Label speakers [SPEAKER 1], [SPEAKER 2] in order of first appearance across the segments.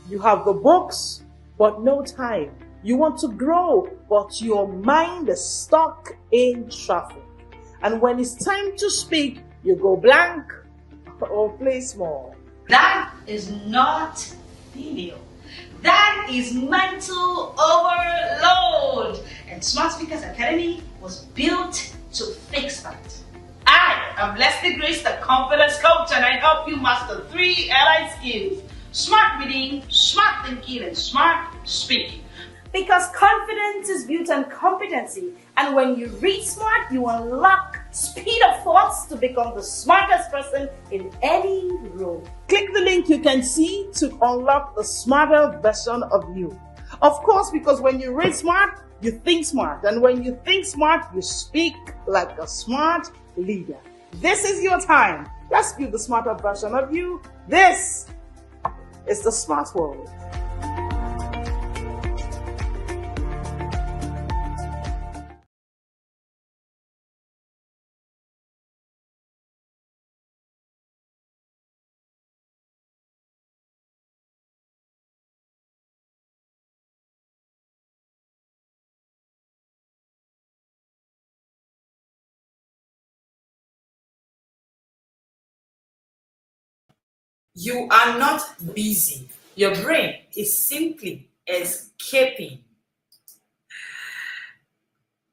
[SPEAKER 1] You have the books, but no time. You want to grow, but your mind is stuck in traffic. And when it's time to speak, you go blank or play small.
[SPEAKER 2] That is not failure. That is mental overload. And Smart Speakers Academy was built to fix that. I am Leslie Grace, the confidence coach, and I help you master 3 LI skills: smart reading, smart thinking, and smart speaking.
[SPEAKER 3] Because confidence is built on competency, and when you read smart, you unlock speed of thoughts to become the smartest person in any room.
[SPEAKER 1] Click the link you can see to unlock the smarter version of you. Of course, because when you read smart, you think smart. And when you think smart, you speak like a smart leader. This is your time. Let's build the smarter version of you. This is the Smart World.
[SPEAKER 4] You are not busy. Your brain is simply escaping.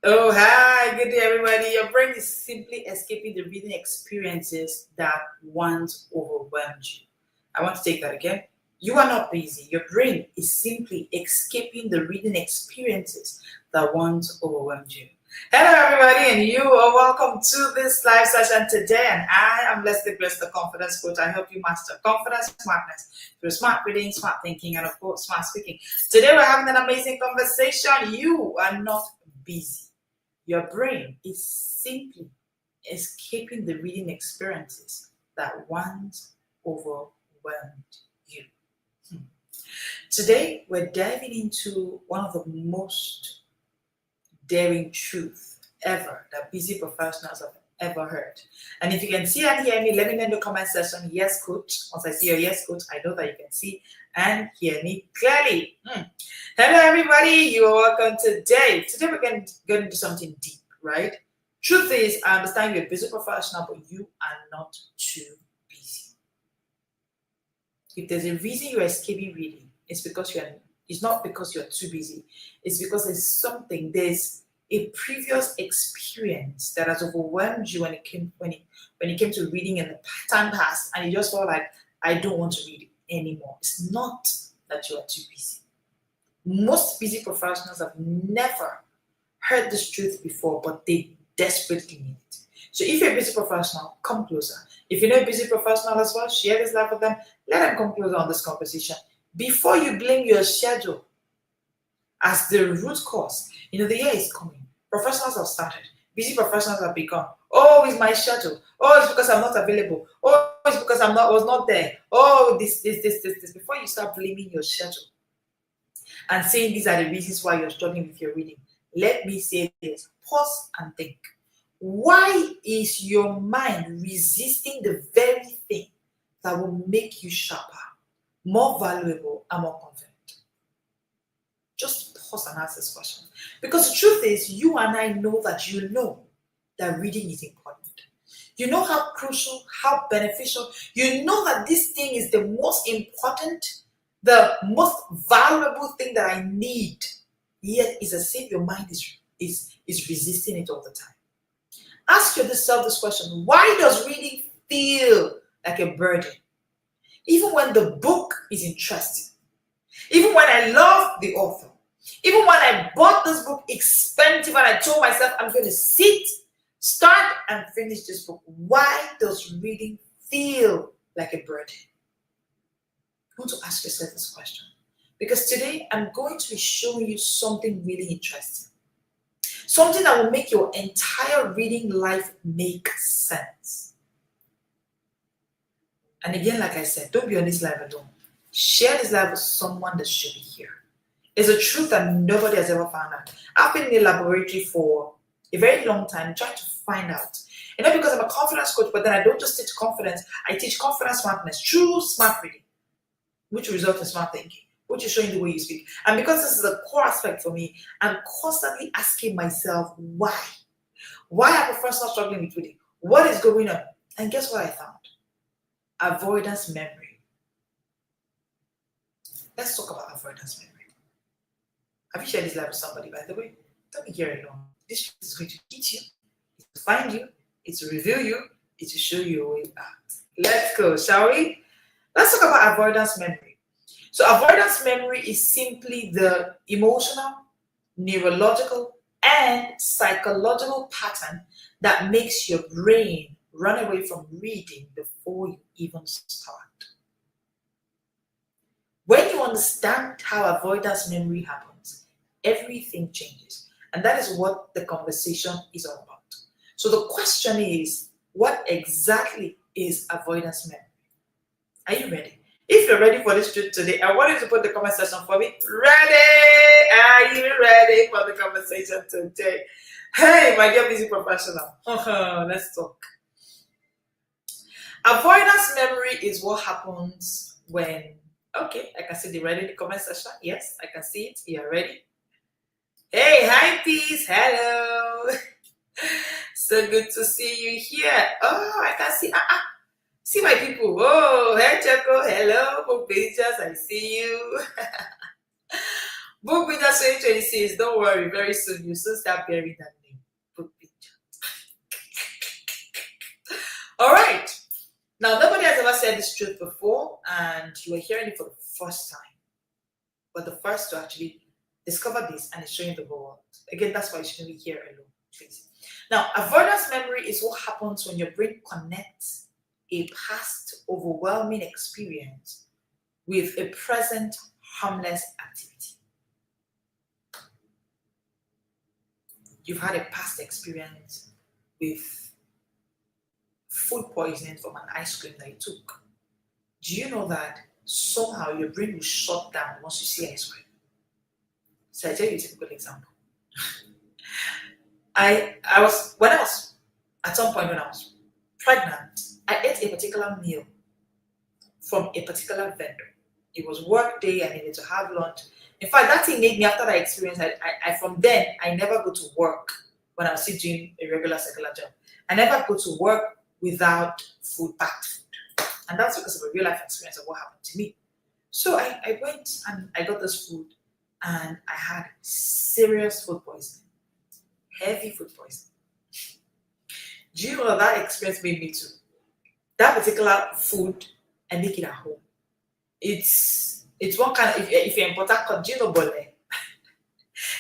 [SPEAKER 4] Oh, hi, good day, everybody. Your brain is simply escaping the reading experiences that once overwhelmed you. I want to take that again. You are not busy. Your brain is simply escaping the reading experiences that once overwhelmed you. Hello, everybody, and you are welcome to this live session today. And I am Leslie Grace, the confidence coach. I help you master confidence, smartness through smart reading, smart thinking, and of course, smart speaking. Today, we're having an amazing conversation. You are not busy. Your brain is simply escaping the reading experiences that once overwhelmed you. Today, we're diving into one of the most daring truth ever that busy professionals have ever heard. And if you can see and hear me, let me know in the comment section, yes, coach. Once I see your yes, coach, I know that you can see and hear me clearly. Hello, everybody. You are welcome today. Today, we're going to go into something deep, right? Truth is, I understand you're a busy professional, but you are not too busy. If there's a reason you're escaping reading, it's not because you're too busy. It's because there's a previous experience that has overwhelmed you when it came to reading in the time past, and you just felt like, I don't want to read it anymore. It's not that you are too busy. Most busy professionals have never heard this truth before, but they desperately need it. So if you're a busy professional, come closer. If you're not a busy professional as well, share this live with them. Let them come closer on this conversation. Before you blame your schedule as the root cause, the year is coming. Professionals have started. Busy professionals have begun. Oh, it's my schedule. Oh, it's because I'm not available. Oh, it's because I was not there. Oh, this. Before you start blaming your schedule and saying these are the reasons why you're struggling with your reading, let me say this. Pause and think. Why is your mind resisting the very thing that will make you sharper, more valuable, and more confident? Just pause and ask this question. Because the truth is, you and I know that reading is important. You know how crucial, how beneficial. You know that this thing is the most important, the most valuable thing that I need. Yet it's as if your mind is resisting it all the time. Ask yourself this question. Why does reading feel like a burden? Even when the book is interesting. Even when I love the author. Even when I bought this book expensive and I told myself I'm going to start and finish this book. Why does reading feel like a burden? You want to ask yourself this question. Because today I'm going to be showing you something really interesting. Something that will make your entire reading life make sense. And again, like I said, don't be on this live alone. Share this live with someone that should be here. It's a truth that nobody has ever found out. I've been in the laboratory for a very long time trying to find out. Because I'm a confidence coach, but then I don't just teach confidence. I teach confidence smartness, true smart reading, which results in smart thinking. which is showing the way you speak. And because this is a core aspect for me, I'm constantly asking myself, why? Why are professionals struggling with reading? What is going on? And guess what I found? Avoidance memory. Let's talk about avoidance memory. Have you shared this life with somebody, by the way? Don't be here alone. This truth is going to teach you, it's to find you, it's to reveal you, it's to show you a way out. Let's go, shall we? Let's talk about avoidance memory. So avoidance memory is simply the emotional, neurological, and psychological pattern that makes your brain run away from reading before you even start. When you understand how avoidance memory happens, everything changes. And that is what the conversation is all about. So the question is, what exactly is avoidance memory? Are you ready? If you're ready for this truth today, I want you to put the comment section for me. Ready? Are you ready for the conversation today? Hey, my dear busy professional. Let's talk. Avoidance memory is what happens when, okay, I can see the ready in the comment section. Yes, I can see it. You're ready. Hey, hi, peace. Hello. So good to see you here. Oh, I can see. See my people. Oh, hey, Choco. Hello, Book Pages. I see you. Book Pages 2026. Don't worry. Very soon, you'll soon start bearing that name. Book Pages. All right. Now, nobody has ever said this truth before, and you are hearing it for the first time. But the first to actually discover this and it's showing the whole world. Again, that's why you shouldn't be here alone, please. Now, avoidance memory is what happens when your brain connects a past overwhelming experience with a present harmless activity. You've had a past experience with food poisoning from an ice cream that you took. Do you know that somehow your brain will shut down once you see ice cream? So I tell you a typical example. At some point when I was pregnant, I ate a particular meal from a particular vendor. It was work day, I needed to have lunch. In fact, that thing made me, after that experience, from then, I never go to work when I was still doing a regular secular job. I never go to work without food, packed food. And that's because of a real life experience of what happened to me. So I went and I got this food and I had serious food poisoning, heavy food poisoning. Do you know that experience made me too? That particular food, I make it at home. It's one kind of, if you're in Port Harcourt, do you know bole?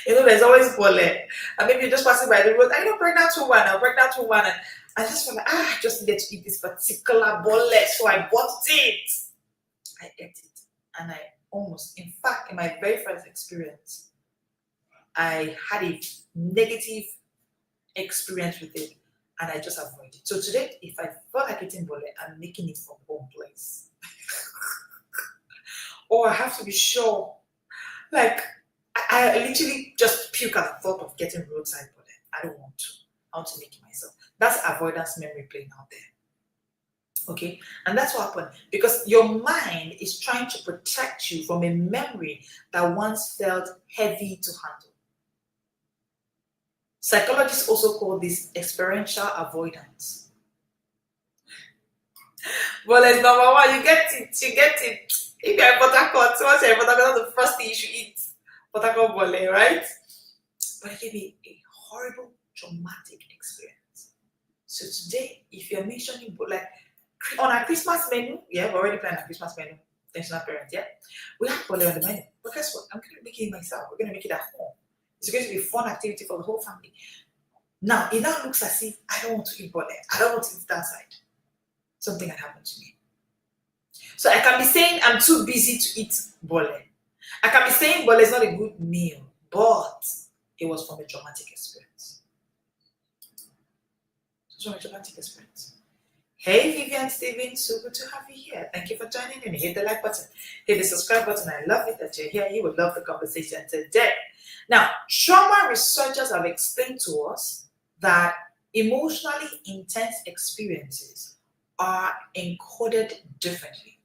[SPEAKER 4] You know, there's always bole. And maybe you're just passing by the road, I know pregnant woman, and I just felt like, I just needed to eat this particular bole, so I bought it. I ate it, and I almost, in fact, in my very first experience, I had a negative experience with it, and I just avoided it. So today, if I feel like eating bole, I'm making it from home place. Or I have to be sure, like, I literally just puke at the thought of getting roadside bole. I don't want to. I want to make it myself. That's avoidance memory playing out there. Okay, and that's what happened because your mind is trying to protect you from a memory that once felt heavy to handle. Psychologists also call this experiential avoidance. Well, as number one, you get it. If you're in Port Harcourt, once you're in Port Harcourt, that's the first thing you should eat. Port Harcourt bole, right? But it can be a horrible, traumatic experience. So today, if you're mentioning, like, on our Christmas menu, yeah, we're already planning our Christmas menu, intentional parents, yeah? We have bole on the menu. But guess what? I'm going to make it myself. We're going to make it at home. It's going to be a fun activity for the whole family. Now, it now looks as if I don't want to eat bole. I don't want to eat that side. Something had happened to me. So I can be saying I'm too busy to eat bole. I can be saying bole is not a good meal, but it was from a traumatic experience. It was from a traumatic experience. Hey Vivian Stevens, so good to have you here. Thank you for joining in. Hit the like button, hit the subscribe button. I love it that you're here. You will love the conversation today. Now, trauma researchers have explained to us that emotionally intense experiences are encoded differently.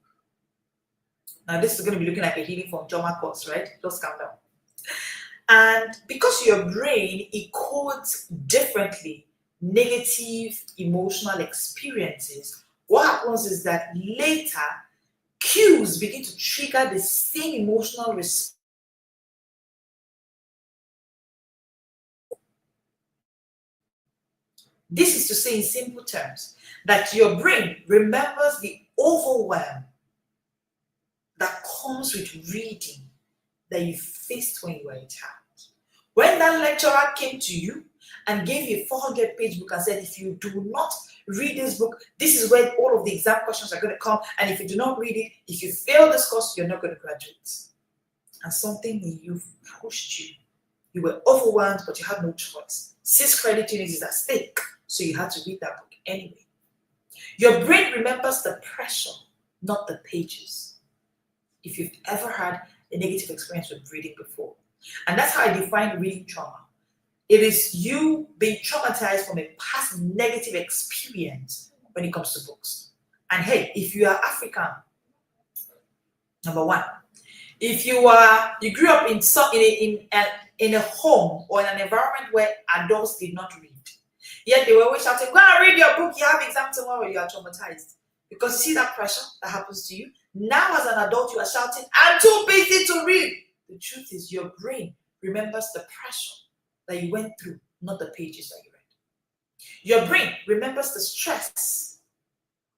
[SPEAKER 4] Now, this is going to be looking like a healing from trauma course, right? Just calm down. And because your brain encodes differently negative emotional experiences, what happens is that later cues begin to trigger the same emotional response. This is to say, in simple terms, that your brain remembers the overwhelm that comes with reading that you faced when you were a child. When that lecturer came to you and gave you a 400-page book and said, if you do not read this book, this is where all of the exam questions are going to come, and if you do not read it, if you fail this course, you're not going to graduate. And something in you pushed you. You were overwhelmed, but you had no choice. 6 credit units is at stake, so you had to read that book anyway. Your brain remembers the pressure, not the pages. If you've ever had a negative experience with reading before. And that's how I define reading trauma. It is you being traumatized from a past negative experience when it comes to books. And hey, if you are African, number one, if you grew up in a home or in an environment where adults did not read, yet they were always shouting, go and read your book, you have exam tomorrow, you are traumatized. Because you see that pressure that happens to you? Now as an adult, you are shouting, I'm too busy to read. The truth is your brain remembers the pressure that you went through, not the pages that you read. Your brain remembers the stress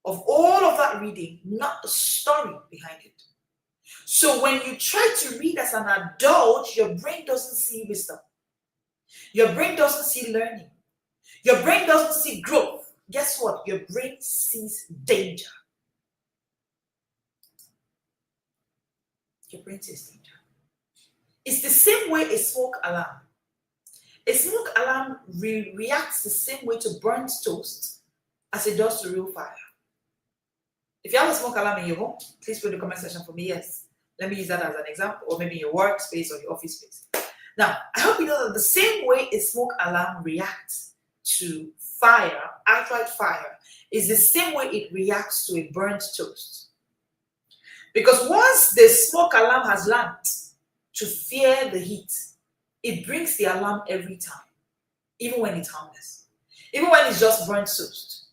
[SPEAKER 4] of all of that reading, not the story behind it. So when you try to read as an adult, your brain doesn't see wisdom. Your brain doesn't see learning. Your brain doesn't see growth. Guess what? Your brain sees danger. Your brain sees danger. It's the same way a smoke alarm. A smoke alarm reacts the same way to burnt toast as it does to real fire. If you have a smoke alarm in your home, please put in the comment section for me, yes. Let me use that as an example, or maybe in your workspace or your office space. Now, I hope you know that the same way a smoke alarm reacts to fire, outright fire, is the same way it reacts to a burnt toast. Because once the smoke alarm has learned to fear the heat, it brings the alarm every time, even when it's harmless. Even when it's just burnt toast,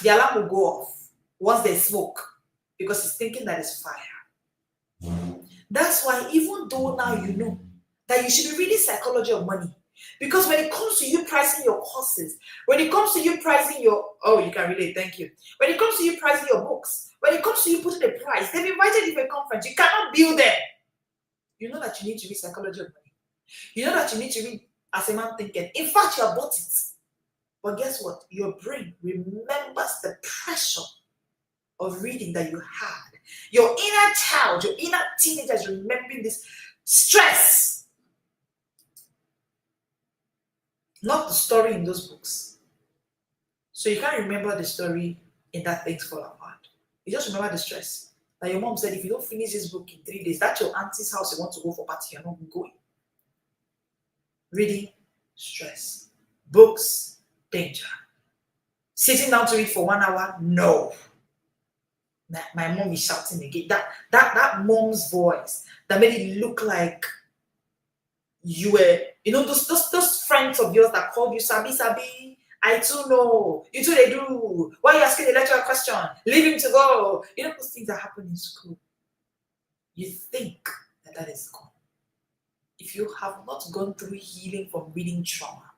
[SPEAKER 4] the alarm will go off once there's smoke, because it's thinking that it's fire. That's why even though now you know that you should be reading Psychology of Money, because when it comes to you pricing your courses, when it comes to you pricing your, oh, you can relate, thank you. When it comes to you pricing your books, when it comes to you putting a price, they've invited you for a conference, you cannot build them. You know that you need to read Psychology of Money. You know that you need to read As a Man Thinketh. In fact, you have bought it. But guess what? Your brain remembers the pressure of reading that you had. Your inner child, your inner teenager is remembering this stress. Not the story in those books. So you can't remember the story in that Things Fall Apart. You just remember the stress. That your mom said, if you don't finish this book in 3 days, that's your auntie's house you want to go for party, you're not going. Reading, stress. Books, danger. Sitting down to read for 1 hour, no. My mom is shouting again. That mom's voice that made it look like you were, you know, those friends of yours that called you Sabi, I too know. You too they do. Why are you asking the lecturer a question? Leave him to go. You know those things that happen in school. You think that is gone. If you have not gone through healing from reading trauma,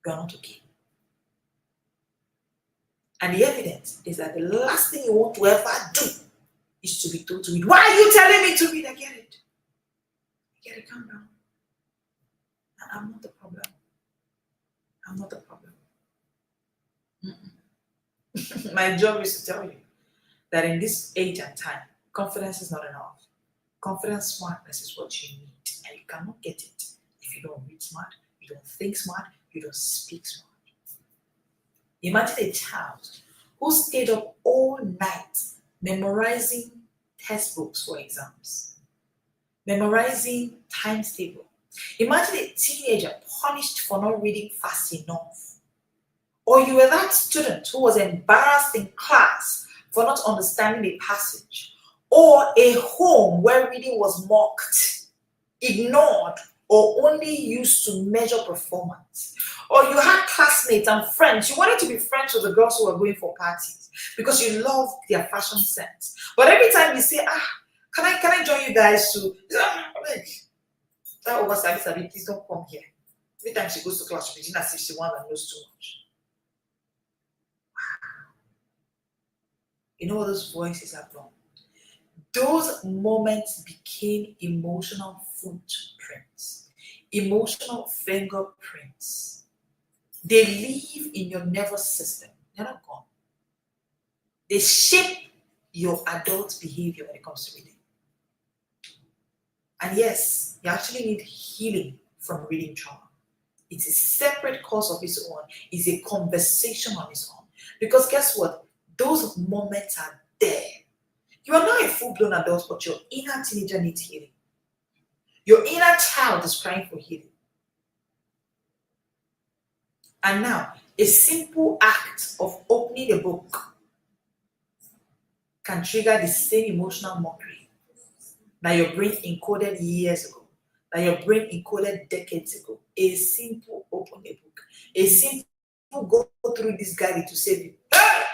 [SPEAKER 4] you are not okay. And the evidence is that the last thing you want to ever do is to be told to read. Why are you telling me to read? I get it. Calm down. I'm not the problem. I'm not the problem. My job is to tell you that in this age and time, confidence is not enough. Confidence, smartness is what you need. And you cannot get it if you don't read smart, you don't think smart, you don't speak smart. Imagine a child who stayed up all night memorizing textbooks for exams, memorizing times table. Imagine a teenager punished for not reading fast enough. Or you were that student who was embarrassed in class for not understanding a passage. or a home where reading was mocked, ignored, or only used to measure performance. Or you had classmates and friends. You wanted to be friends with the girls who were going for parties because you loved their fashion sense. But every time you say, can I join you guys to that over Sabi, please don't come here. Every time she goes to class, she's as if she wants and knows too much. Wow. You know what those voices have done? Those moments became emotional footprints, emotional fingerprints. They live in your nervous system. They're not gone. They shape your adult behavior when it comes to reading. And yes, you actually need healing from reading trauma. It's a separate course of its own. It's a conversation on its own. Because guess what? Those moments are there. You are not a full-blown adult, but your inner teenager needs healing. Your inner child is crying for healing. And now, a simple act of opening a book can trigger the same emotional mockery that your brain encoded years ago, that your brain encoded decades ago. A simple open a book, a simple go through this guide to save you.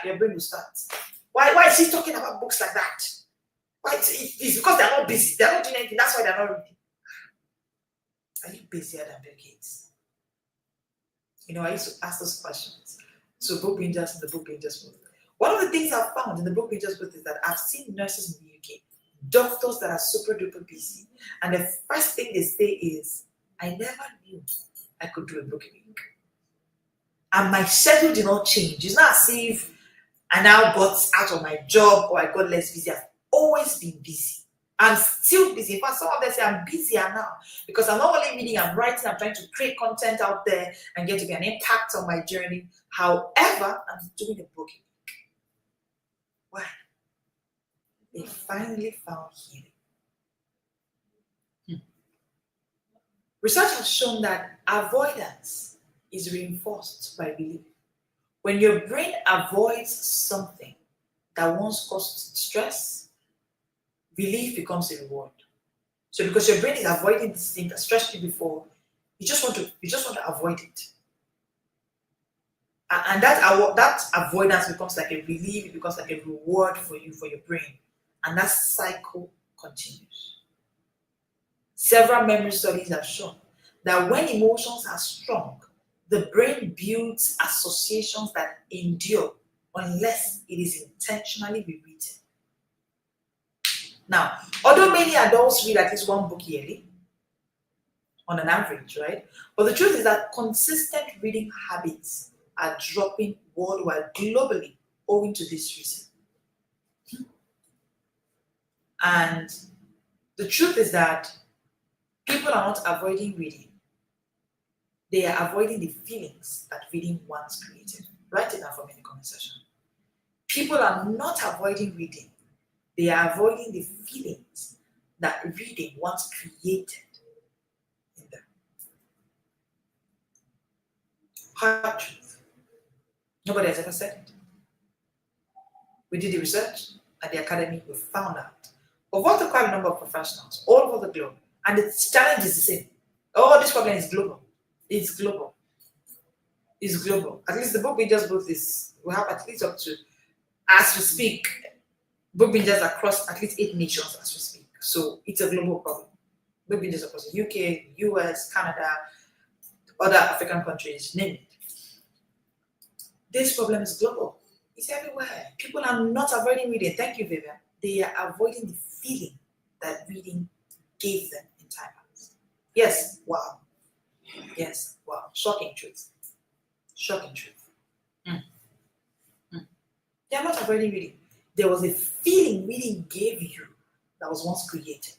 [SPEAKER 4] Your brain will start. Why is he talking about books like that? Why? It's because they're not busy. They're not doing anything. That's why they're not reading. Are you busier than Bill Gates? You know, I used to ask those questions to book bingers in the book bingers book. One of the things I've found in the book bingers book is that I've seen nurses in the UK, doctors that are super duper busy, and the first thing they say is, I never knew I could do a book a week. And my schedule did not change. It's not as if I now got out of my job or I got less busy. I've always been busy. I'm still busy. In fact, some of them say I'm busier now because I'm not only reading, I'm writing, I'm trying to create content out there and get to be an impact on my journey. However, I'm doing a book. Why? They finally found healing. Research has shown that avoidance is reinforced by belief. When your brain avoids something that once caused stress, belief becomes a reward. So because your brain is avoiding this thing that stressed you before, you just want to avoid it. And that avoidance becomes like a relief, it becomes like a reward for you, for your brain. And that cycle continues. Several memory studies have shown that when emotions are strong, the brain builds associations that endure unless it is intentionally rewritten. Now, although many adults read at least one book yearly, on an average, right? But the truth is that consistent reading habits are dropping worldwide, globally, owing to this reason. And the truth is that people are not avoiding reading. They are avoiding the feelings that reading once created. Write it down for me in the comment section. People are not avoiding reading. They are avoiding the feelings that reading once created in them. Hard truth. Nobody has ever said it. We did the research at the academy. We found out of what quite a number of professionals all over the globe, and the challenge is the same. Oh, this problem is global. It's global. It's global. At least the book bingers book is, we have at least up to, as we speak, book bingers across at least 8 nations as we speak. So it's a global problem. Book bingers across the UK, US, Canada, other African countries, name it. This problem is global. It's everywhere. People are not avoiding reading. Thank you, Vivian. They are avoiding the feeling that reading gave them in time past. Yes, wow. Yes, wow. Shocking truth. Shocking truth. They are not avoiding reading. There was a feeling reading gave you that was once created.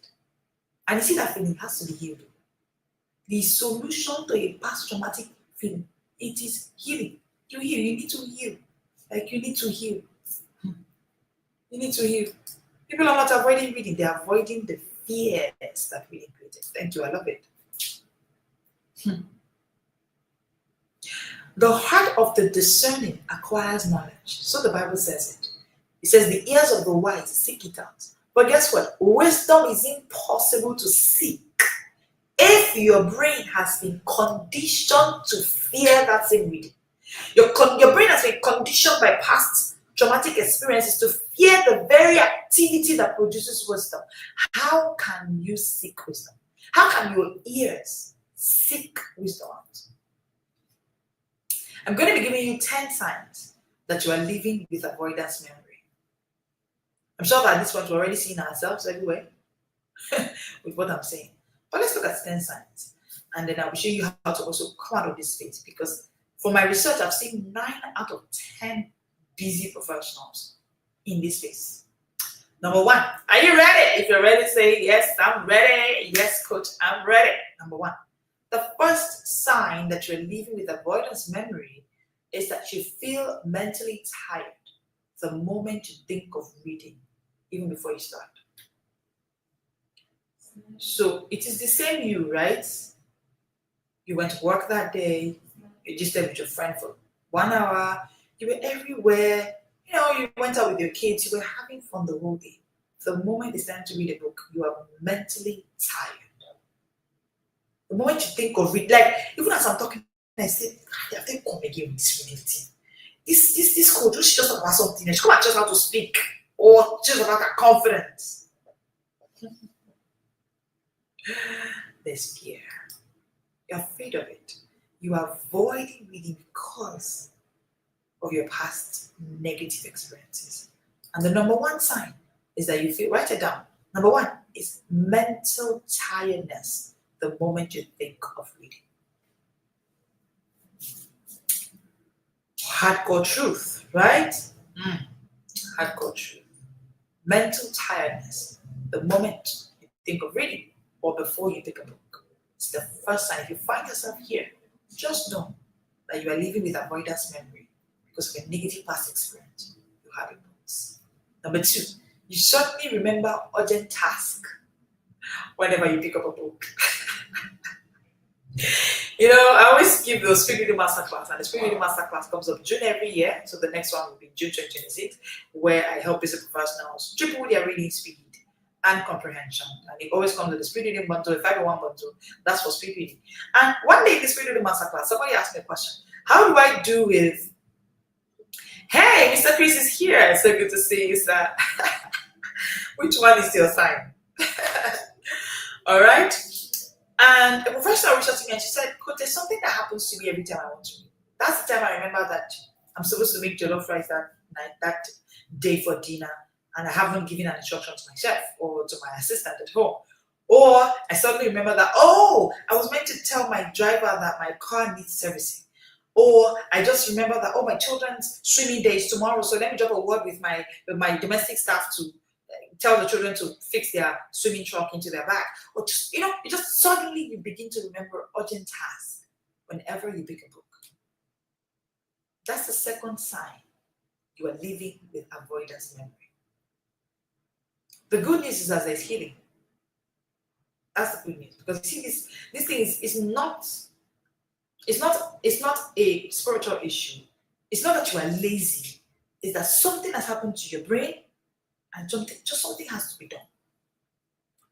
[SPEAKER 4] And you see that feeling has to be healed. The solution to a past traumatic feeling, it is healing. You heal, you need to heal. Like you need to heal. You need to heal. People are not avoiding reading, they're avoiding the fears that reading created. Thank you, I love it. The heart of the discerning acquires knowledge. So the Bible says it. It says the ears of the wise seek it out, But guess what? Wisdom is impossible to seek if your brain has been conditioned to fear that same reading. Your brain has been conditioned by past traumatic experiences to fear the very activity that produces wisdom. How can you seek wisdom? How can your ears seek wisdom out? I'm going to be giving you 10 signs that you are living with avoidance memory. I'm sure that at this point we're already seeing ourselves everywhere with what I'm saying. But let's look at 10 signs. And then I'll show you how to also come out of this space. Because from my research, I've seen 9 out of 10 busy professionals in this space. Number 1, are you ready? If you're ready, say, yes, I'm ready. Yes, coach, I'm ready. Number 1, the first sign that you're living with avoidance memory is that you feel mentally tired the moment you think of reading, even before you start. So it is the same you, right? You went to work that day, you just stayed with your friend for 1 hour, you were everywhere, you went out with your kids, you were having fun the whole day. The moment it's time to read a book, you are mentally tired. The moment you think of it, like even as I'm talking, I say, I have to come again with this reading thing. This coach, she just talk about something, she come and just how to speak, or just about her confidence. There's fear. You're afraid of it. You are avoiding reading because of your past negative experiences. And the number 1 sign is that you feel, write it down. Number 1 is mental tiredness the moment you think of reading. Hardcore truth, right? Hardcore truth. Mental tiredness the moment you think of reading or before you pick a book. It's the first sign. If you find yourself here, just know that you are living with avoidance memory because of a negative past experience you had in books. Number 2, you suddenly remember urgent tasks whenever you pick up a book. I always give the Speed Reading Masterclass, and the Speed Reading Masterclass comes up June every year. So the next one will be June 2026, where I help busy professionals triple their reading speed and comprehension. And it always comes with the Speed Reading bundle, the 501 bundle. That's for speed reading. And one day in the Speed Reading Masterclass, somebody asked me a question. How do I do with, hey, Mr. Chris is here. So good to see you, sir. Which one is your sign? All right. And a professional reached out to me and she said, Coach, there's something that happens to me every time I want to read. That's the time I remember that I'm supposed to make jollof rice that night, that day for dinner, and I haven't given an instruction to my chef or to my assistant at home. Or I suddenly remember that, I was meant to tell my driver that my car needs servicing. Or I just remember that, my children's swimming day is tomorrow, so let me drop a word with my domestic staff to tell the children to fix their swimming trunk into their bag. Or just, suddenly you begin to remember urgent tasks whenever you pick a book. That's the second sign you are living with avoidance memory. The good news is that there's healing. That's the good news. Because you see, this thing is not a spiritual issue. It's not that you are lazy. It's that something has happened to your brain and something has to be done.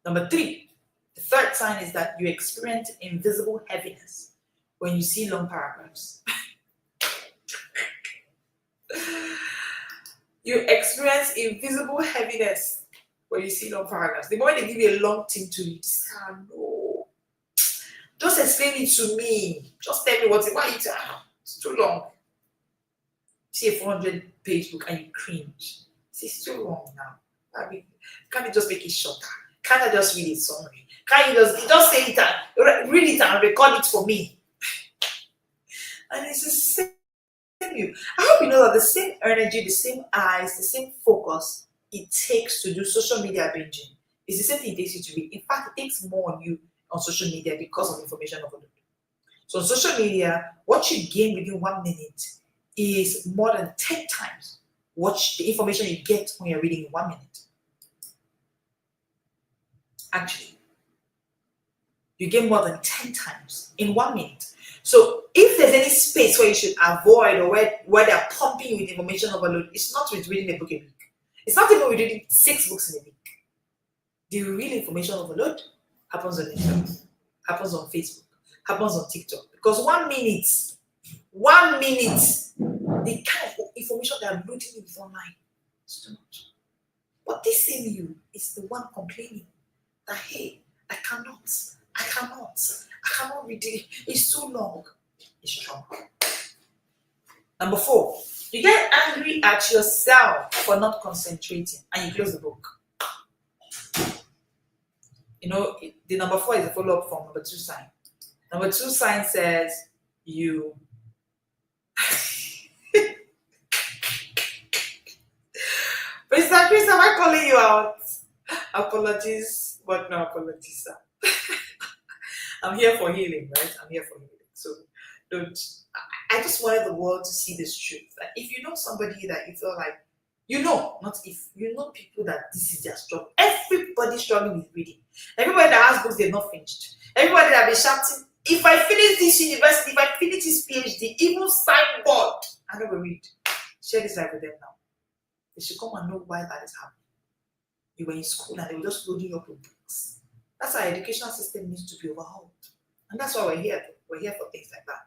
[SPEAKER 4] Number 3, the third sign is that you experience invisible heaviness when you see long paragraphs. You experience invisible heaviness when you see long paragraphs. The moment they give you a long thing to read, no. Just explain it to me. Just tell me why it's too long. See a 400-page book and you cringe. It's too long now. Can't you just make it shorter? Can't I just read it summary? Can't you just say it and read it and record it for me? And it's the same. I hope you know that the same energy, the same eyes, the same focus it takes to do social media binging is the same thing it takes you to read. In fact, it takes more on you on social media because of information overload. So on social media, what you gain within 1 minute is more than 10 times the information you get when you're reading in 1 minute. Actually, you gain more than 10 times in 1 minute. So if there's any space where you should avoid or where they're pumping you with information overload, it's not with reading a book a week. It's not even with reading 6 books in a week. The real information overload happens on Instagram, happens on Facebook, happens on TikTok. Because 1 minute, the kind of information they are loading with online is too much. But this same you is the one complaining that, hey, I cannot read it. It's too long. It's trauma. Number 4, you get angry at yourself for not concentrating and you close the book. You know, the number 4 is a follow-up from number 2 sign. Number 2 sign says you Mr. Chris, am I calling you out? Apologies, but no apologies, sir. I'm here for healing, right? I'm here for healing. So I just wanted the world to see this truth. That if you know somebody that you feel like, people that this is their struggle. Everybody's struggling with reading. Everybody that has books they've not finished. Everybody that be shouting, if I finish this university, if I finish this PhD, even signboard, I never read. Share this life with them now. They should come and know why that is happening. You were in school and they were just loading you up with books. That's our educational system needs to be overhauled. And that's why we're here. We're here for things like that.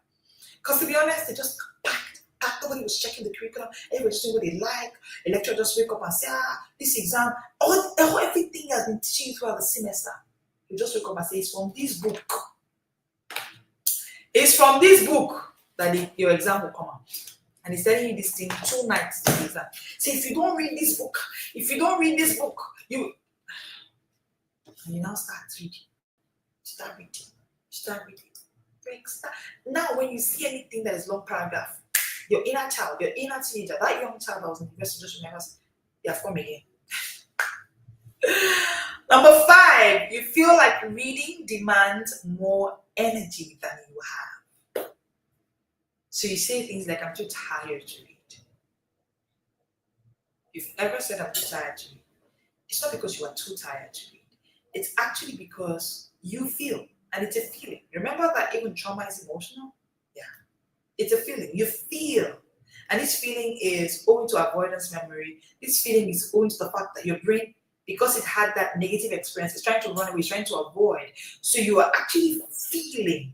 [SPEAKER 4] Because to be honest, they just packed. Nobody was checking the curriculum. Everybody just doing what they like. A lecturer just wake up and say, this exam, everything has been teaching you throughout the semester. You just wake up and say, it's from this book. It's from this book that your exam will come out. And he's telling you this thing 2 nights to the exam. So if you don't read this book, you now start reading. Start reading. Now when you see anything that is long paragraph, your inner child, your inner teenager, that young child that was in university just remembers they have come again. Number 5, you feel like reading demands more energy than you have. So you say things like, I'm too tired to read. If you ever said, I'm too tired to read, it's not because you are too tired to read. It's actually because you feel, and it's a feeling. Remember that even trauma is emotional? Yeah. It's a feeling. You feel. And this feeling is owing to avoidance memory. This feeling is owing to the fact that your brain, because it had that negative experience, it's trying to run away, it's trying to avoid. So you are actually feeling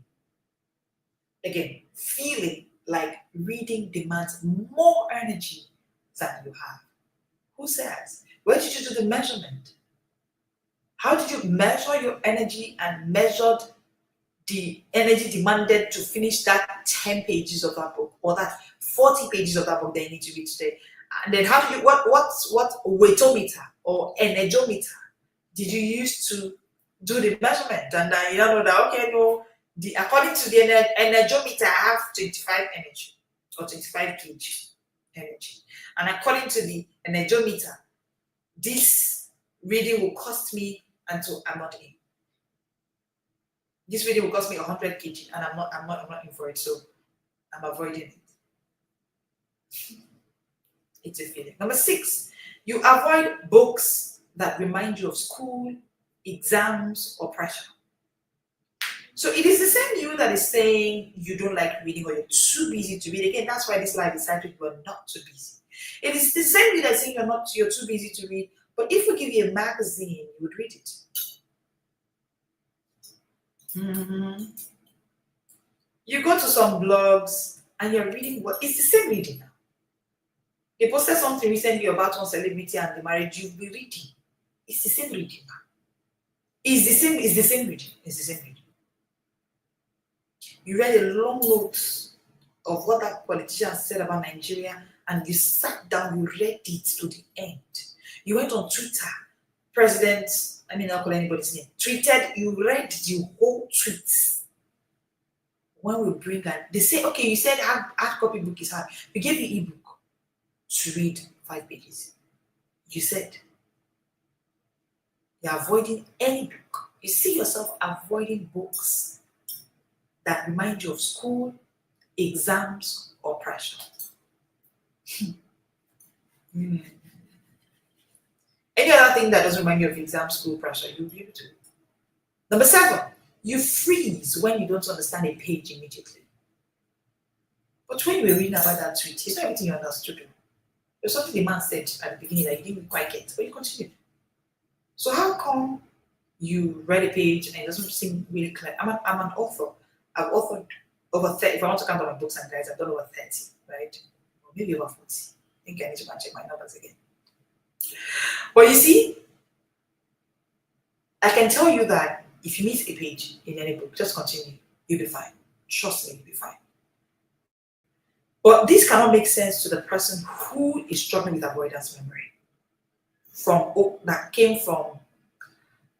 [SPEAKER 4] like reading demands more energy than you have. Who says? Where did you do the measurement? How did you measure your energy and measured the energy demanded to finish that 10 pages of that book or that 40 pages of that book that you need to read today? And then how do you, what weightometer or energometer did you use to do the measurement? And then you know that, okay, no, according to the energometer, I have 25 energy or 25 kg energy. And according to the energometer, this reading will cost me until I'm not in. This reading will cost me 100 kg and I'm not in for it, so I'm avoiding it. It's a feeling. Number 6, you avoid books that remind you of school, exams, or pressure. So it is the same you that is saying you don't like reading or you're too busy to read. Again, that's why this life decided you are not too busy. It is the same you that is saying you're too busy to read. But if we give you a magazine, you would read it. Mm-hmm. You go to some blogs and you're reading it's the same reading now. They posted something recently about one celebrity and the marriage, you'll be reading. It's the same reading now. It's the same reading. You read a long note of what that politician said about Nigeria and you sat down, you read it to the end. You went on Twitter, I'll call anybody's name, tweeted, you read the whole tweet. When we bring that, they say, okay, you said hard copy book is hard. We gave you ebook to read 5 pages. You said you're avoiding any book. You see yourself avoiding books that remind you of school, exams, or pressure. Any other thing that doesn't remind you of exam, school, pressure, you'll be able to. Number 7, you freeze when you don't understand a page immediately. But when you were reading about that tweet, it's not everything you understood. There's something the man said at the beginning that you didn't quite get, but you continued. So how come you read a page and it doesn't seem really clear? I'm an author. I've authored over 30. If I want to count on my books and guides, I've done over 30, right? Or maybe over 40. I think I need to go and check my numbers again. But you see, I can tell you that if you miss a page in any book, just continue. You'll be fine. Trust me, you'll be fine. But this cannot make sense to the person who is struggling with avoidance memory that came from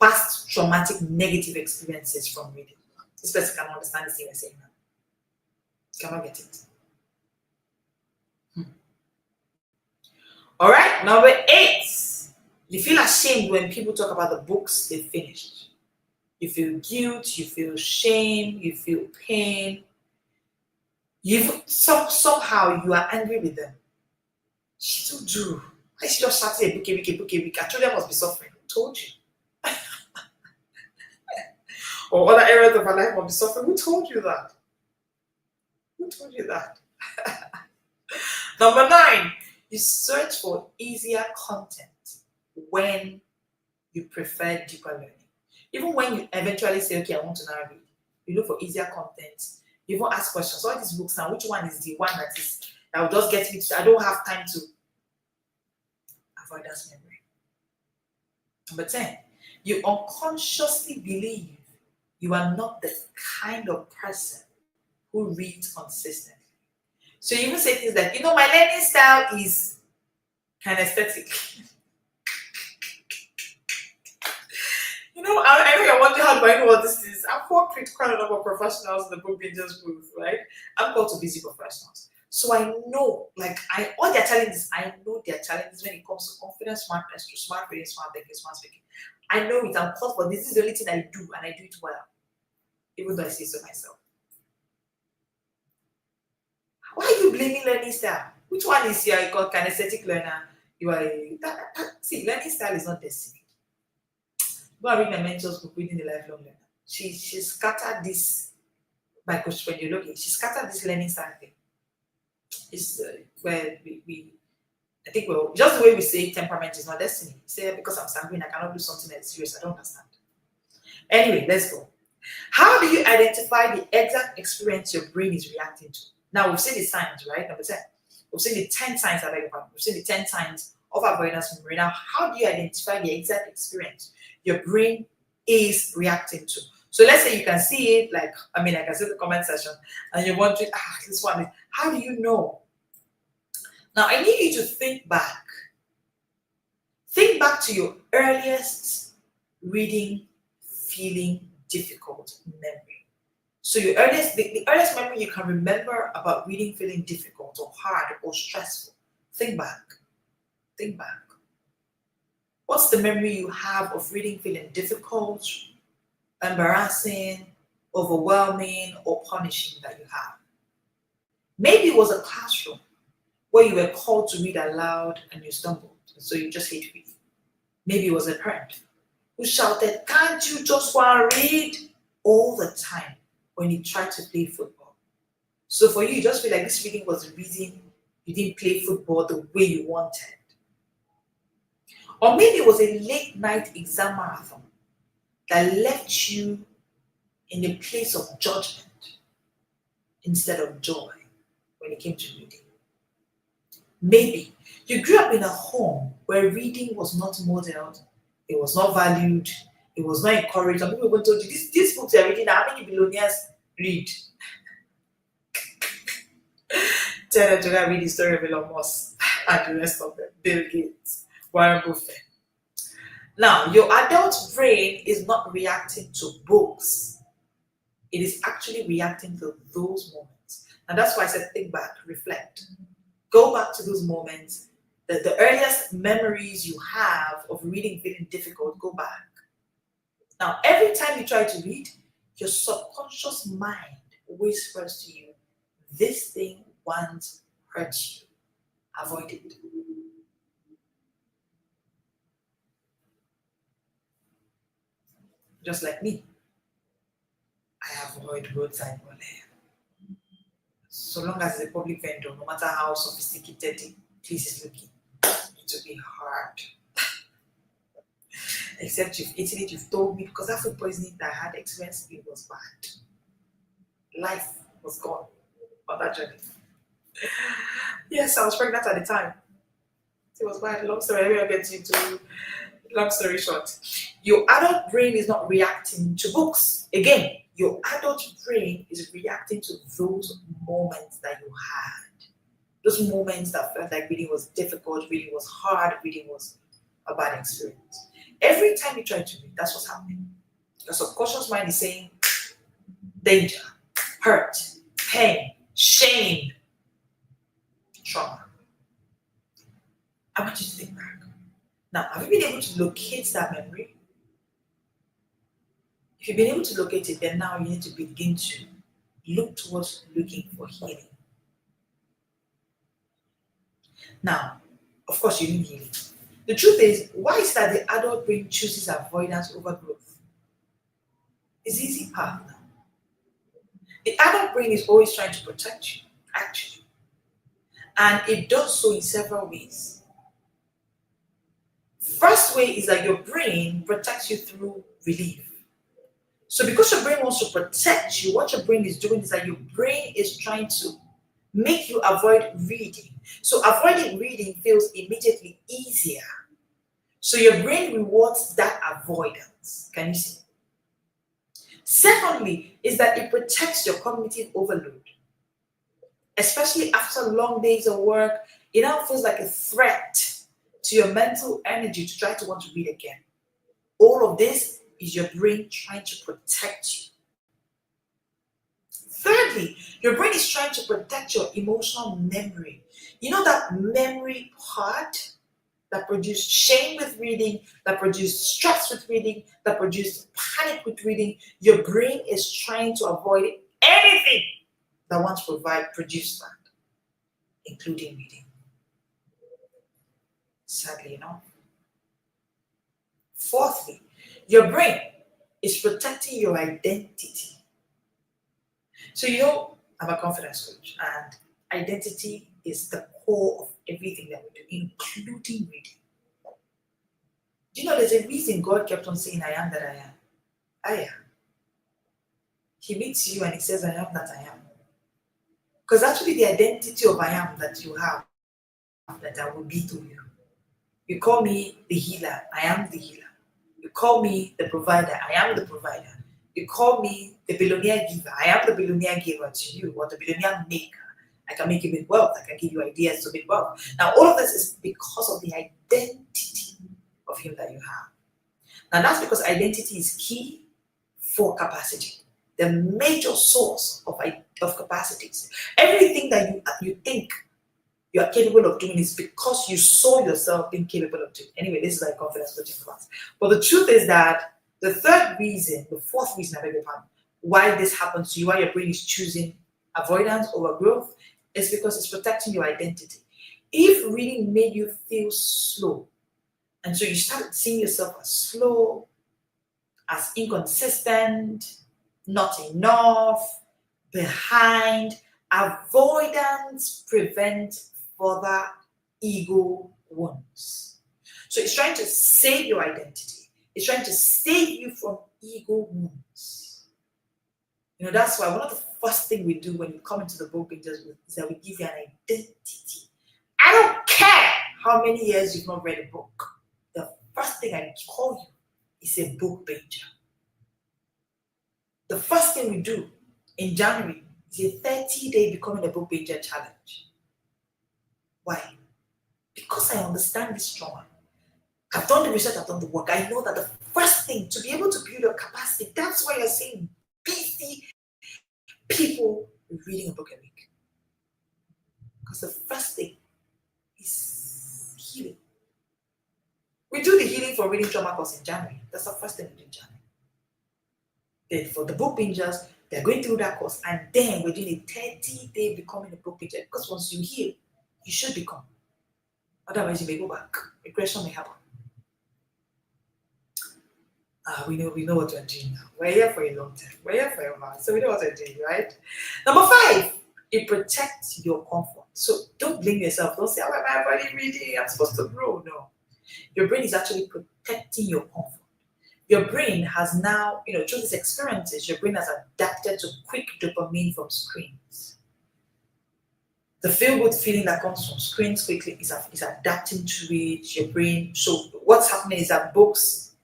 [SPEAKER 4] past traumatic negative experiences from reading. This person cannot understand the thing I'm saying now. Cannot get it. All right, number 8. You feel ashamed when people talk about the books they finished. You feel guilt, you feel shame, you feel pain. Somehow you are angry with them. She don't do. I should just start a book a week. I told them I must be suffering. Who told you? Or other areas of our life must be suffering. Who told you that? Who told you that? Number 9, you search for easier content when you prefer deeper learning. Even when you eventually say, okay, I want to now read, you look for easier content. You even ask questions. All these books now, which one is the one that will just get me to, I don't have time to avoid that memory. Number 10, you unconsciously believe you are not the kind of person who reads consistently. So you even say things like, my learning style is kinesthetic. I know you're wondering, how do I know what this is? I've worked with quite a number of professionals in the book business booth, right? I'm called to busy professionals. So I know, all their challenges, I know their challenges when it comes to confidence, smartness, to smart reading, smart thinking, smart speaking. I know it, I'm called for this is the only thing I do, and I do it well. Even though I say so myself. Why are you blaming learning style? Which one is you called kinesthetic learner? You are see, learning style is not destiny. Go and read my mentor's book, Reading the Lifelong Learner. She scattered this by Coach Pendiologi. She scattered this learning style thing. It's where I think just the way we say temperament is not destiny. Say because I'm sanguine, I cannot do something that's serious. I don't understand. Anyway, let's go. How do you identify the exact experience your brain is reacting to? Now, we've seen the signs, right? Number 10. We've seen the 10 signs, we've seen the 10 signs of avoidance memory. Now, how do you identify the exact experience your brain is reacting to? So let's say you can see it, I can see the comment section, and you're wondering, this one is, how do you know? Now, I need you to think back. Think back to your earliest reading feeling difficult memory. So the earliest memory you can remember about reading feeling difficult or hard or stressful. Think back. Think back. What's the memory you have of reading feeling difficult, embarrassing, overwhelming, or punishing that you have? Maybe it was a classroom where you were called to read aloud and you stumbled, so you just hate reading. Maybe it was a parent who shouted, "Can't you just want to read?" all the time when you tried to play football. So for you just feel like this reading was the reason you didn't play football the way you wanted. Or maybe it was a late night exam marathon that left you in a place of judgment instead of joy when it came to reading. Maybe you grew up in a home where reading was not modeled, it was not valued, it was not encouraged. Some people even told you, these books you're reading, how many billionaires read? Tell them to go read the story of Elon Musk and the rest of them, Bill Gates, Warren Buffett. Now, your adult brain is not reacting to books. It is actually reacting to those moments. And that's why I said think back, reflect. Go back to those moments, the earliest memories you have of reading feeling difficult, go back. Now, every time you try to read, your subconscious mind whispers to you, this thing once hurt you. Avoid it. Just like me, I avoid roadside money. So long as it's a public vendor, no matter how sophisticated the place is looking, it will be hard. Except you've eaten it, you've told me, because that food poisoning that I had experienced, it was bad. Life was gone on that journey. Yes, I was pregnant at the time. It was bad. Long story. I'll get into long story short. Your adult brain is not reacting to books. Again, your adult brain is reacting to those moments that you had. Those moments that felt like reading was difficult, reading was hard, reading was a bad experience. Every time you try to read, that's what's happening. Your subconscious mind is saying danger, hurt, pain, shame, trauma. I want you to think back. Now, have you been able to locate that memory? If you've been able to locate it, then now you need to begin to look towards looking for healing. Now, of course, you need healing. The truth is, why is that the adult brain chooses avoidance over growth? It's the easy path now. The adult brain is always trying to protect you, actually. And it does so in several ways. First way is that your brain protects you through relief. So because your brain wants to protect you, what your brain is doing is that your brain is trying to make you avoid reading. So avoiding reading feels immediately easier. So your brain rewards that avoidance. Can you see? Secondly, is that it protects your cognitive overload. Especially after long days of work, it now feels like a threat to your mental energy to try to want to read again. All of this is your brain trying to protect you. Thirdly, your brain is trying to protect your emotional memory. You know that memory part that produced shame with reading, that produced stress with reading, that produced panic with reading? Your brain is trying to avoid anything that wants to produce that, including reading. Sadly enough. Fourthly, your brain is protecting your identity. So I'm a confidence coach, and identity is the core of everything that we do, including reading. Do you know there's a reason God kept on saying, I am that I am? I am. He meets you and he says, I am that I am. Because actually the identity of I am that you have, that I will be to you. You call me the healer, I am the healer. You call me the provider, I am the provider. You call me the billionaire giver, I am the billionaire giver to you, or the billionaire maker. I can make you make wealth, I can give you ideas to make wealth. Now all of this is because of the identity of him that you have. Now that's because identity is key for capacity. The major source of capacities. Everything that you think you are capable of doing is because you saw yourself being capable of doing. Anyway, this is like confidence coaching class. But the truth is that the fourth reason, I beg your pardon, why this happens to you, why your brain is choosing avoidance over growth, is because it's protecting your identity. If reading made you feel slow, and so you started seeing yourself as slow, as inconsistent, not enough, behind, avoidance prevents further ego wounds. So it's trying to save your identity. It's trying to save you from ego wounds. That's why one of the first things we do when you come into the book pages is that we give you an identity. I don't care how many years you've not read a book. The first thing I call you is a book pager. The first thing we do in January is a 30-day becoming a book pager challenge. Why? Because I understand this trauma. I've done the research, I've done the work. I know that the first thing to be able to build your capacity, that's why you're seeing busy people reading a book a week. Because the first thing is healing. We do the healing for reading trauma course in January. That's the first thing we do in January. Then for the book bingers, they're going through that course, and then we're doing a 30-day becoming a book binger. Because once you heal, you should become. Otherwise, you may go back. Regression may happen. We know what we're doing now. We're here for a long time. We're here for a while, so we know what we're doing, right? Number 5, it protects your comfort. So don't blame yourself. Don't say, "Oh, am I already reading? I'm supposed to grow." No. Your brain is actually protecting your comfort. your brain has now, through these experiences, your brain has adapted to quick dopamine from screens. The feel-good feeling that comes from screens quickly is adapting to it, your brain. So what's happening is that books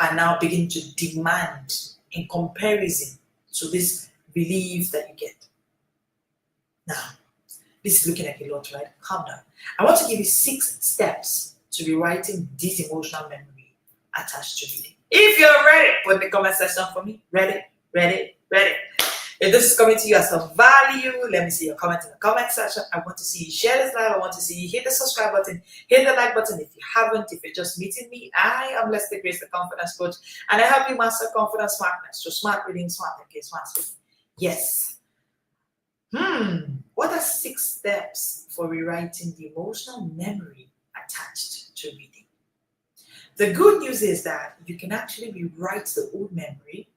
[SPEAKER 4] are now beginning to demand in comparison to this relief that you get. Now, this is looking like a lot, right? Calm down. I want to give you 6 steps to rewriting this emotional memory attached to reading. If you're ready, put in the comment section for me. Ready, ready, ready. If this is coming to you as a value, let me see your comment in the comment section. I want to see you share this live. I want to see you hit the subscribe button, hit the like button if you haven't. If you're just meeting me, I am Leslie Grace, the confidence coach, and I help you master confidence smartness. So smart reading, smart thinking, smart speaking. Yes. What are 6 steps for rewriting the emotional memory attached to reading? The good news is that you can actually rewrite the old memory,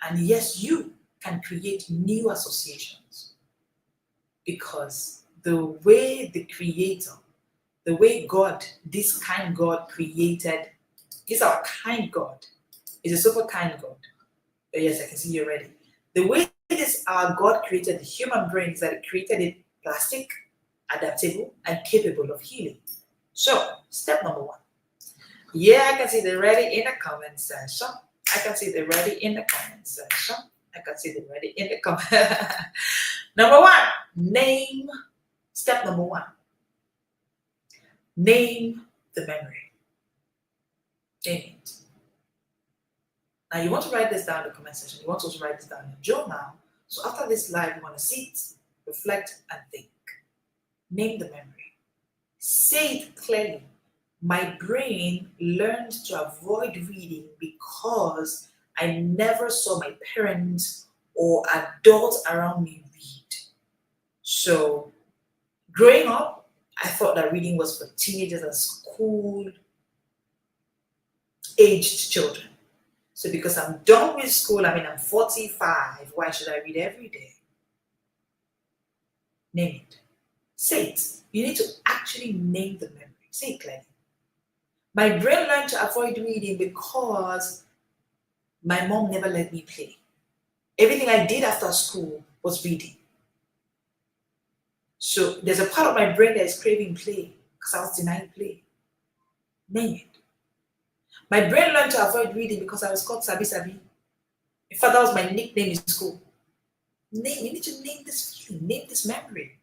[SPEAKER 4] and yes, you can create new associations, because the way the creator, the way God, this kind God created, this our kind God, is a super kind God. But yes, I can see you're ready. The way this our God created the human brain is that it created it plastic, adaptable, and capable of healing. So, step number 1. Yeah, I can see they're ready in the comment section. I can see they're ready in the comment section. I can see they're ready in the comment. Number 1, name. Step number 1. Name the memory. Name it. Now you want to write this down in the comment section. You want to also write this down in your journal. So after this live, you want to sit, reflect, and think. Name the memory. Say it clearly. My brain learned to avoid reading because I never saw my parents or adults around me read. So growing up, I thought that reading was for teenagers and school-aged children. So because I'm done with school, I'm 45, why should I read every day? Name it. Say it. You need to actually name the memory. Say it clearly. My brain learned to avoid reading because my mom never let me play. Everything I did after school was reading. So there's a part of my brain that is craving play because I was denied play. Name it. My brain learned to avoid reading because I was called Sabi Sabi. In fact, that was my nickname in school. You need to name this feeling, name this memory.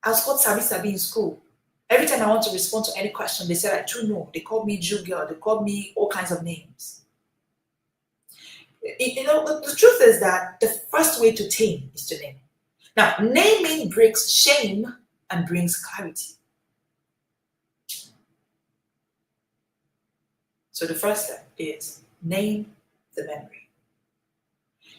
[SPEAKER 4] I was called Sabi Sabi in school. Every time I want to respond to any question, they said I too know. They called me Jew girl. They called me all kinds of names. The truth is that the first way to tame is to name. Now, naming breaks shame and brings clarity. So the first step is name the memory.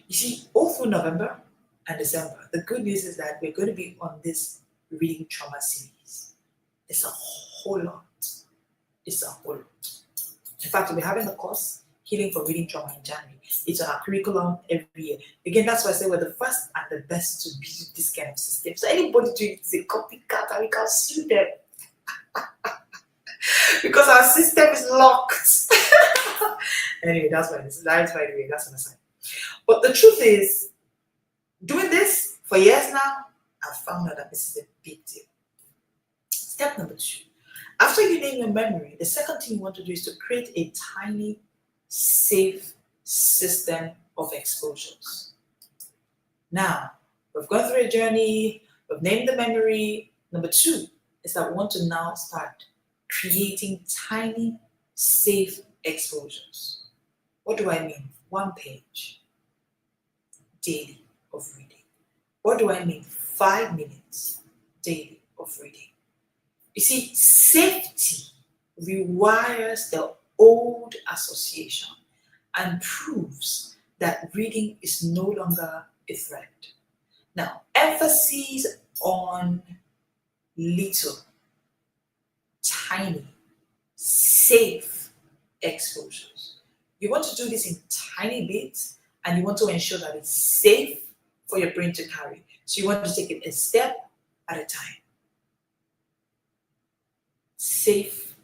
[SPEAKER 4] You see, all through November and December, the good news is that we're going to be on this reading trauma series. It's a whole lot. It's a whole lot. In fact, we'll be having the course Healing from Reading Trauma in January. It's on our curriculum every year. Again, that's why I say we're the first and the best to build this kind of system. So anybody doing it is a copycat and we can sue them. Because our system is locked. Anyway, that's why this. That's by the way, that's an aside. But the truth is, doing this for years now, I've found out that this is a big deal. Step number 2. After you name your memory, the second thing you want to do is to create a tiny, safe system of exposures. Now, we've gone through a journey, we've named the memory. Number 2 is that we want to now start creating tiny, safe exposures. What do I mean? 1 page daily of reading. What do I mean? 5 minutes daily of reading. You see, safety rewires the old association and proves that reading is no longer a threat. Now, emphasis on little, tiny, safe exposures. You want to do this in tiny bits and you want to ensure that it's safe for your brain to carry. So you want to take it a step at a time. Safe,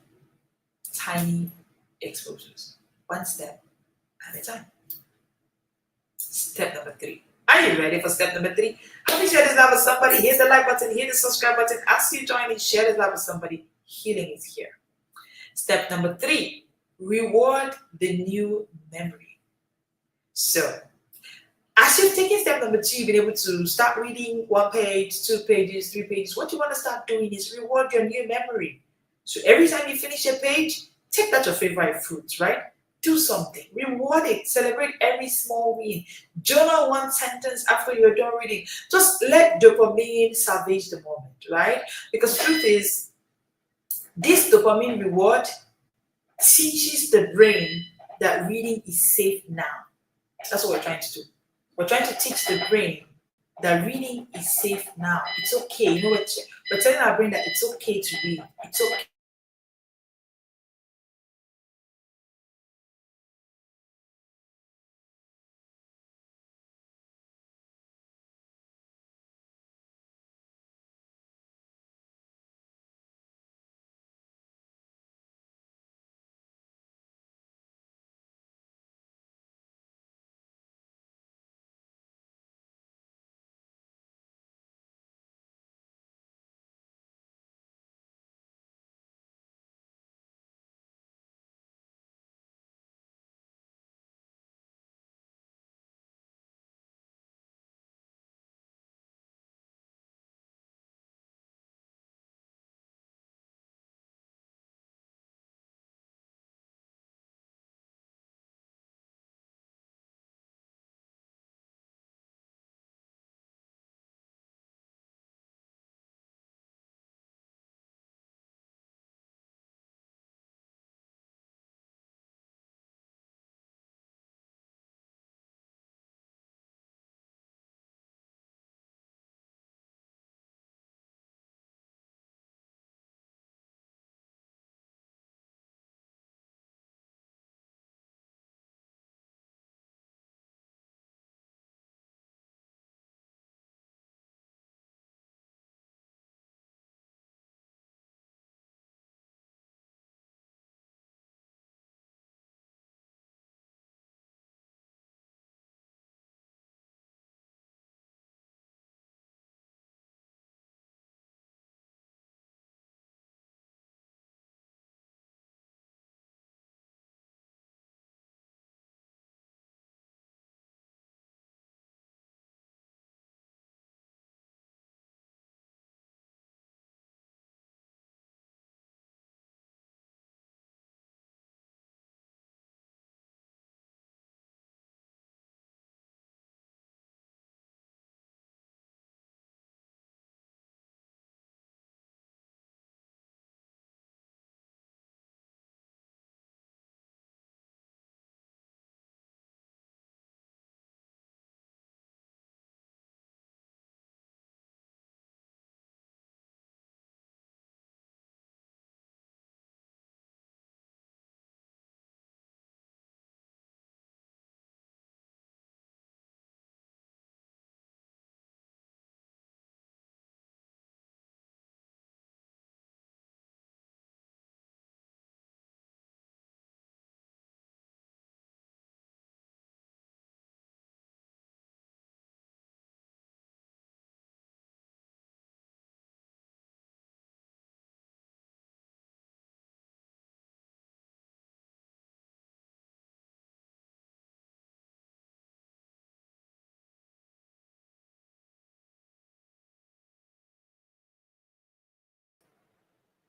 [SPEAKER 4] tiny exposures. 1 step at a time. Step number 3. Are you ready for step number 3? Help me share this live with somebody. Hit the like button, hit the subscribe button. As you join in, share this live with somebody. Healing is here. Step number 3, reward the new memory. So, as you've taken step number 2, you've been able to start reading 1 page, 2 pages, 3 pages. What you want to start doing is reward your new memory. So every time you finish a page, take that your favorite fruit, right? Do something, reward it, celebrate every small win. Journal 1 sentence after you're done reading. Just let dopamine salvage the moment, right? Because truth is, this dopamine reward teaches the brain that reading is safe now. That's what we're trying to do. We're trying to teach the brain that reading is safe now. It's okay. You know what? We're telling our brain that it's okay to read. It's okay.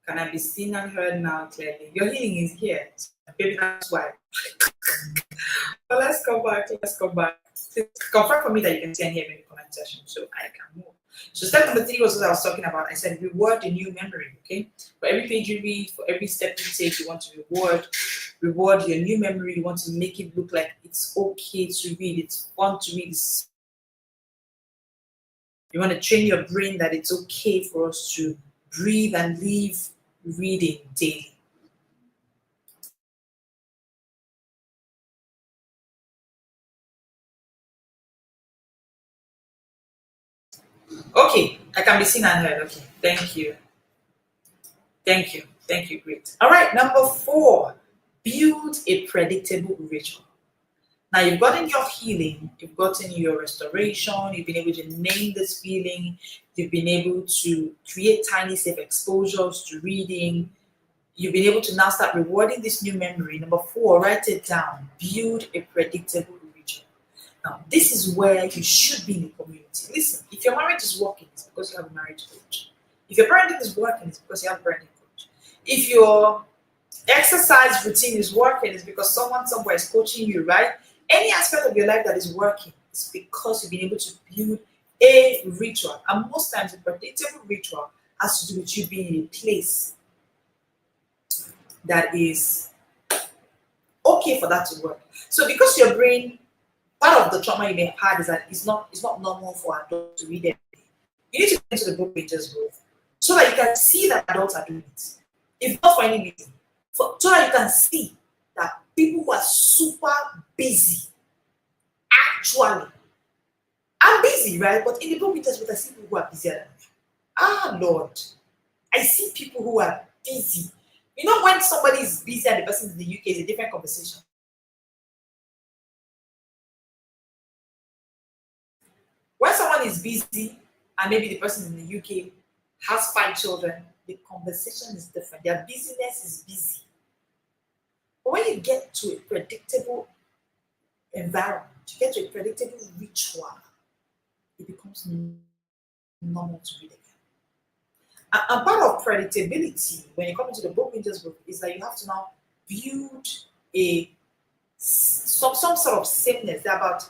[SPEAKER 4] Can I be seen and heard now clearly? Your healing is here. Maybe that's why. But let's come back. Let's come back. Confirm for me that you can see and hear me in the comment section so I can move. So step number 3 was what I was talking about. I said reward the new memory. Okay. For every page you read, for every step you take, you want to reward your new memory. You want to make it look like it's okay to read. It's fun to read. You want to train your brain that it's okay for us to breathe and live reading daily. Okay, I can be seen and heard. Okay, thank you. Thank you. Thank you. Great. All right, number 4, build a predictable ritual. Now you've gotten your healing, you've gotten your restoration, you've been able to name this feeling, you've been able to create tiny safe exposures to reading, you've been able to now start rewarding this new memory. Number 4, write it down. Build a predictable ritual. Now, this is where you should be in the community. Listen, if your marriage is working, it's because you have a marriage coach. If your parenting is working, it's because you have a parenting coach. If your exercise routine is working, it's because someone somewhere is coaching you, right? Any aspect of your life that is working is because you've been able to build a ritual. And most times, a predictable ritual has to do with you being in a place that is okay for that to work. So because your brain, part of the trauma you may have had is that it's not normal for adults to read every day. You need to get into the book pages growth so that you can see that adults are doing it. If not for any reason, so that you can see that people who are super busy, actually, I'm busy, right? But in the book pages growth, I see people who are busier than me. Ah, Lord, I see people who are busy. You know, when somebody is busy and the person in the UK is a different conversation. When someone is busy and maybe the person in the UK has 5 children, the conversation is different. Their busyness is busy. But when you get to a predictable environment, you get to a predictable ritual, it becomes normal to read again. And part of predictability when you come into the book pages book is that you have to now build some sort of sameness. There are about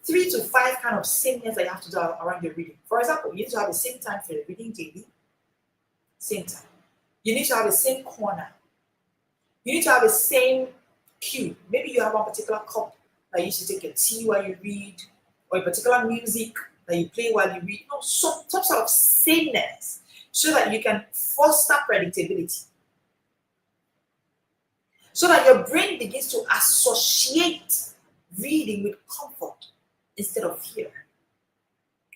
[SPEAKER 4] 3 to 5 kind of sameness that you have to do around your reading. For example, you need to have the same time for your reading daily. Same time. You need to have the same corner. You need to have the same cue. Maybe you have one particular cup that you should take your tea while you read, or a particular music that you play while you read. No, some sort of sameness so that you can foster predictability. So that your brain begins to associate reading with comfort instead of fear,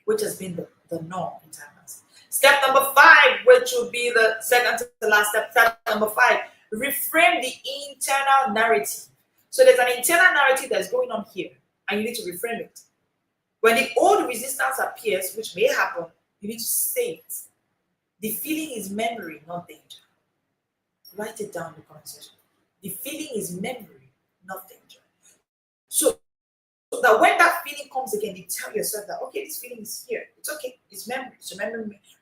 [SPEAKER 4] which has been the norm in time past. Step number 5, which will be the second to the last step. Step number 5, reframe the internal narrative. So there's an internal narrative that's going on here, and you need to reframe it. When the old resistance appears, which may happen, you need to say it. The feeling is memory, not danger. Write it down in the comment section. The feeling is memory, not danger. So that when that feeling comes again, you tell yourself that, okay, this feeling is here. It's okay. It's memory. It's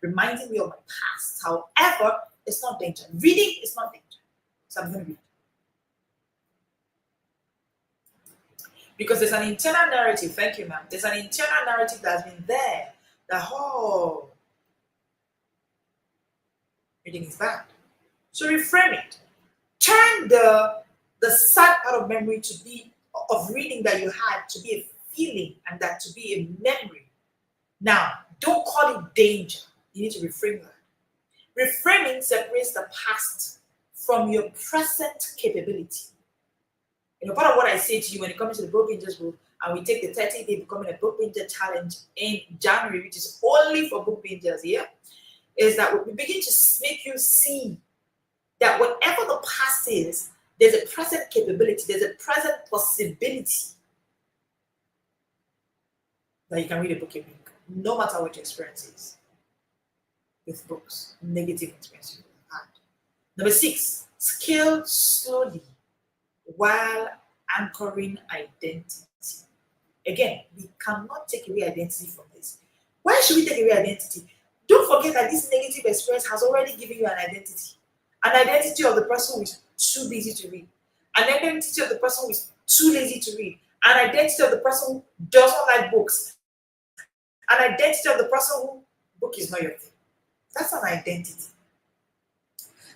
[SPEAKER 4] reminding me of my past. However, it's not danger. Reading is not danger. So I'm going to read. Because there's an internal narrative. Thank you, ma'am. There's an internal narrative that's been there. That, reading is bad. So reframe it. Turn the sad part of memory to be of reading that you had to be a feeling, and that to be a memory. Now, don't call it danger. You need to reframe that. Reframing separates the past from your present capability. You know, part of what I say to you when it comes to the Book Bingers group, and we take the 30-day becoming a Book Binger challenge in January, which is only for Book Bingers here, is that we begin to make you see that whatever the past is, there's a present capability, there's a present possibility that you can read a book every week, no matter what your experience is with books, negative experiences you've had. Number 6, scale slowly while anchoring identity. Again, we cannot take away identity from this. Why should we take away identity? Don't forget that this negative experience has already given you an identity. An identity of the person who is too busy to read. An identity of the person who is too lazy to read. An identity of the person who doesn't like books. An identity of the person who book is not your thing. That's an identity.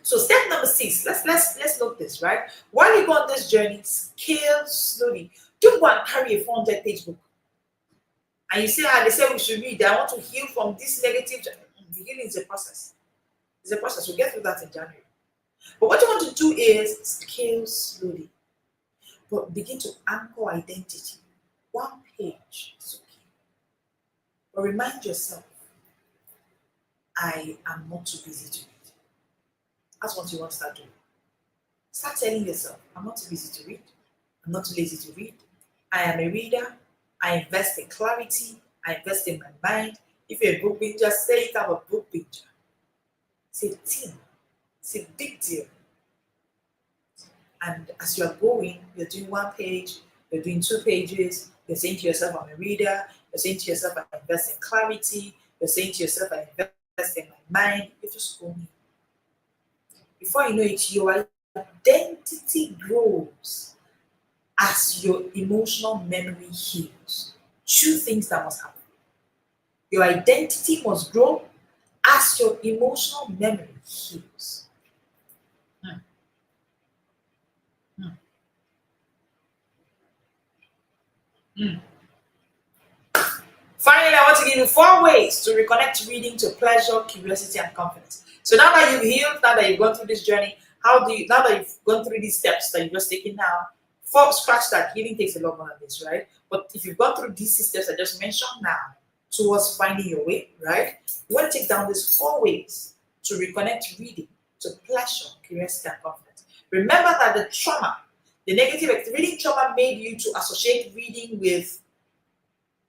[SPEAKER 4] So step number 6, let's note this, right? While you go on this journey, scale slowly. Don't go and carry a 400-page book. And you say, they say we should read. I want to heal from this negative. The healing is a process. It's a process. We'll get through that in January. But what you want to do is scale slowly. But begin to anchor identity. 1 page is okay. But remind yourself, I am not too busy to read. That's what you want to start doing. Start telling yourself, I'm not too busy to read. I'm not too lazy to read. I am a reader. I invest in clarity. I invest in my mind. If you're a book binger, say it. I'm a book binger. It's a thing. It's a big deal. And as you're going, you're doing 1 page, you're doing 2 pages, you're saying to yourself, I'm a reader. You're saying to yourself, I invest in clarity. You're saying to yourself, I invest in my mind. You're just going. Before you know it, your identity grows as your emotional memory heals. 2 things that must happen. Your identity must grow as your emotional memory heals. Finally, I want to give you 4 ways to reconnect reading to pleasure, curiosity, and confidence. So now that you've healed, now that you've gone through this journey, now that you've gone through these steps that you've just taken now, scratch that, healing takes a lot more than this, right? But if you've gone through these steps I just mentioned now towards finding your way, right? You want to take down these 4 ways to reconnect reading to pleasure, curiosity, and confidence. Remember that the trauma, the negative reading trauma made you to associate reading with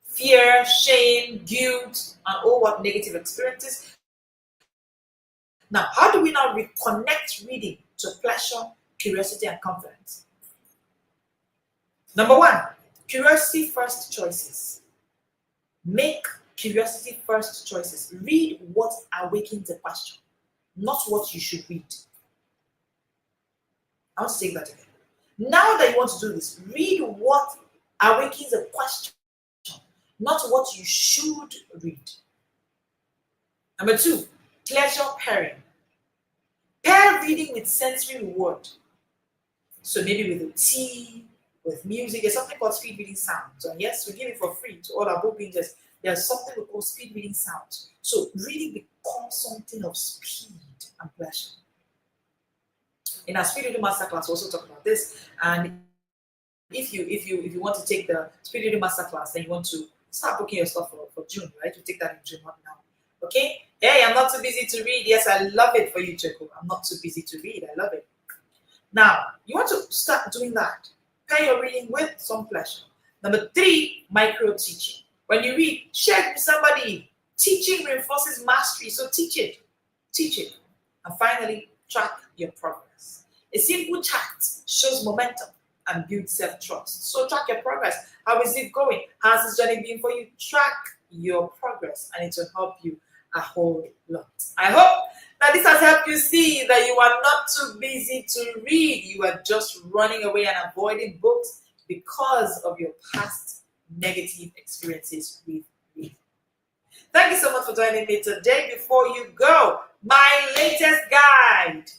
[SPEAKER 4] fear, shame, guilt, and all what negative experiences. Now, how do we now reconnect reading to pleasure, curiosity, and confidence? Number 1, curiosity first choices. Make curiosity first choices. Read what awakens a question, not what you should read. I want to take that again. Now that you want to do this, read what awakens a question, not what you should read. Number 2, pleasure pairing. Pair reading with sensory reward. So maybe with a tea, with music. There's something called speed reading sounds. And yes, we give it for free to all our book readers. There's something we call speed reading sounds. So reading becomes something of speed and pleasure. In our speed reading masterclass, we also talk about this. And if you want to take the speed reading masterclass, then you want to start booking your stuff for June, right? You take that in June, not now. Okay? Hey, I'm not too busy to read. Yes, I love it for you, Checo. I'm not too busy to read. I love it. Now, you want to start doing that. Pair your reading with some pleasure. Number 3, micro teaching. When you read, share it with somebody. Teaching reinforces mastery, so teach it. Teach it. And finally, track your progress. A simple chat shows momentum and builds self-trust. So track your progress. How is it going? How's this journey been for you? Track your progress, and it will help you a whole lot. I hope that this has helped you see that you are not too busy to read. You are just running away and avoiding books because of your past negative experiences with reading. Thank you so much for joining me today. Before you go, my latest guide,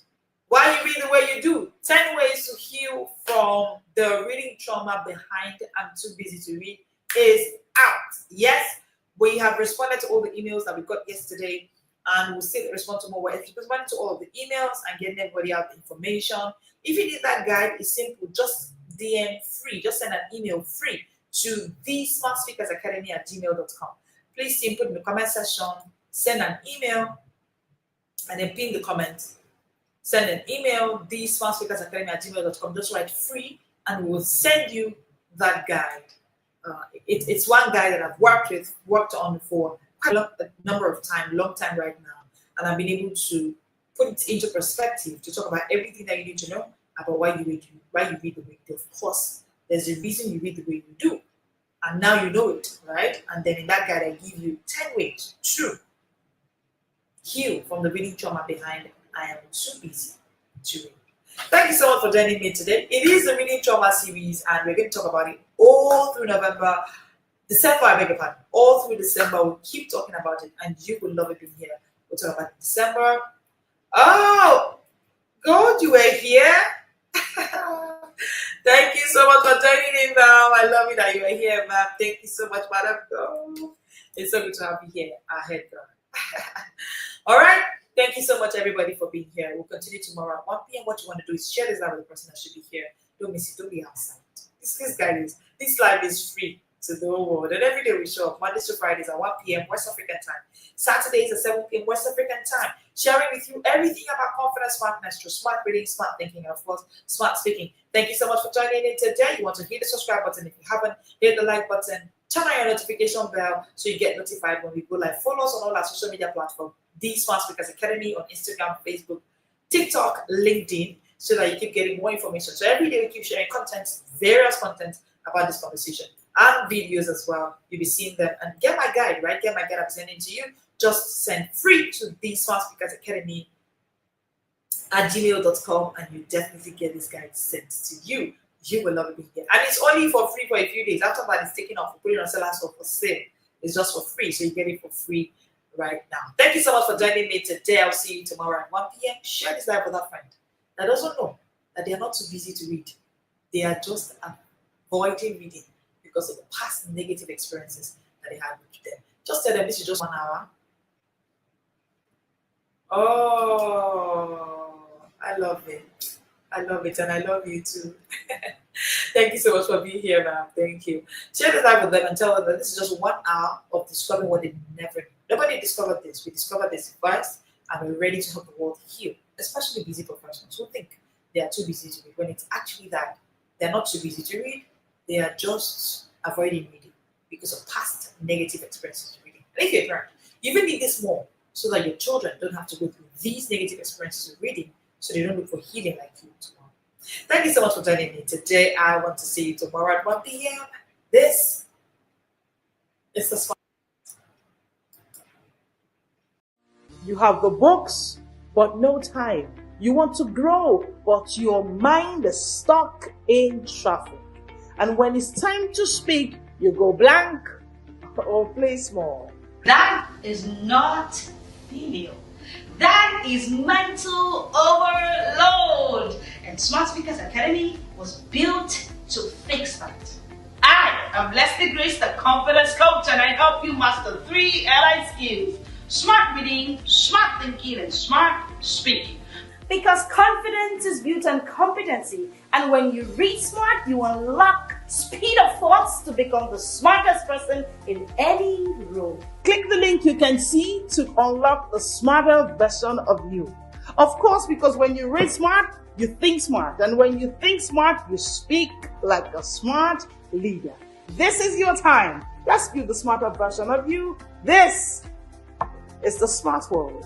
[SPEAKER 4] Why You Read the Way You Do, 10 ways to heal from the reading trauma behind I'm Too Busy to Read, is out. Yes, we have responded to all the emails that we got yesterday, and we'll still respond to more. We're responding to all of the emails and getting everybody out the information. If you need that guide, it's simple. Just DM free. Just send an email free to thesmartspeakersacademy@gmail.com. Please put in the comment section, send an email, and then pin the comment. Send an email, thesmartspeakersacademy@gmail.com. Just write free, and we'll send you that guide. It's one guide that I've worked on for quite a long time right now, and I've been able to put it into perspective to talk about everything that you need to know about why you read the way you do. Of course, there's a reason you read the way you do, and now you know it, right? And then in that guide, I give you 10 ways to heal from the reading trauma behind I Am Too Busy to Read. Thank you so much for joining me today. It is the reading trauma series, and we're going to talk about it all through December, I beg your pardon. All through December, we'll keep talking about it, and you will love it being here. We'll talk about December. Oh, God, you were here. Thank you so much for joining in, ma'am. I love it that you are here, ma'am. Thank you so much, madam. Oh, it's so good to have you here, our head girl. All right. Thank you so much, everybody, for being here. We'll continue tomorrow at 1 p.m. What you want to do is share this live with the person that should be here. Don't miss it. Don't be outside. This live is free. to the whole world. And every day we show up, Mondays to Fridays at 1 p.m. West African time, Saturdays at 7 p.m. West African time, sharing with you everything about confidence, smartness, through smart reading, smart thinking, and of course, smart speaking. Thank you so much for joining in today. You want to hit the subscribe button if you haven't, hit the like button, turn on your notification bell so you get notified when we go live. Follow us on all our social media platforms, The Smart Speakers Academy on Instagram, Facebook, TikTok, LinkedIn, so that you keep getting more information. So every day we keep sharing content, various content about this conversation and videos as well. You'll be seeing them. And get my guide, right? Get my guide I'm sending to you. Just send free to The Smart Speakers Academy at gmail.com and you definitely get this guide sent to you. You will love it being here. And it's only for free for a few days. After that, it's taken off. We put it on Seller Store for sale. It's just for free. So you get it for free right now. Thank you so much for joining me today. I'll see you tomorrow at 1 p.m. Share this live with a friend that doesn't know that they are not too busy to read. They are just avoiding reading because of the past negative experiences that they had with them. Just tell them this is just 1 hour. Oh, I love it. I love it, and I love you too. Thank you so much for being here, ma'am. Thank you. Share this live with them and tell them that this is just 1 hour of discovering what they never knew. Nobody discovered this. We discovered this first, and we're ready to help the world heal, especially busy professionals who think they are too busy to read, when it's actually that they're not too busy to read, they are just avoiding reading because of past negative experiences with reading. And if you're a parent, you even need this more so that your children don't have to go through these negative experiences with reading, so they don't look for healing like you tomorrow. Thank you so much for joining me today. I want to see you tomorrow at 1 p.m. This is the Smart.
[SPEAKER 1] You have the books, but no time. You want to grow, but your mind is stuck in traffic. And when it's time to speak, you go blank or play small.
[SPEAKER 2] That is not filial. That is mental overload. And Smart Speakers Academy was built to fix that. I am Leslie Grace, the confidence coach, and I help you master 3 allied skills: smart reading, smart thinking, and smart speaking.
[SPEAKER 3] Because confidence is built on competency, and when you read smart, you unlock speed of thoughts to become the smartest person in any room.
[SPEAKER 1] Click the link you can see to unlock the smarter version of you. Of course, because when you read smart, you think smart. And when you think smart, you speak like a smart leader. This is your time. Let's build the smarter version of you. This is the Smart World.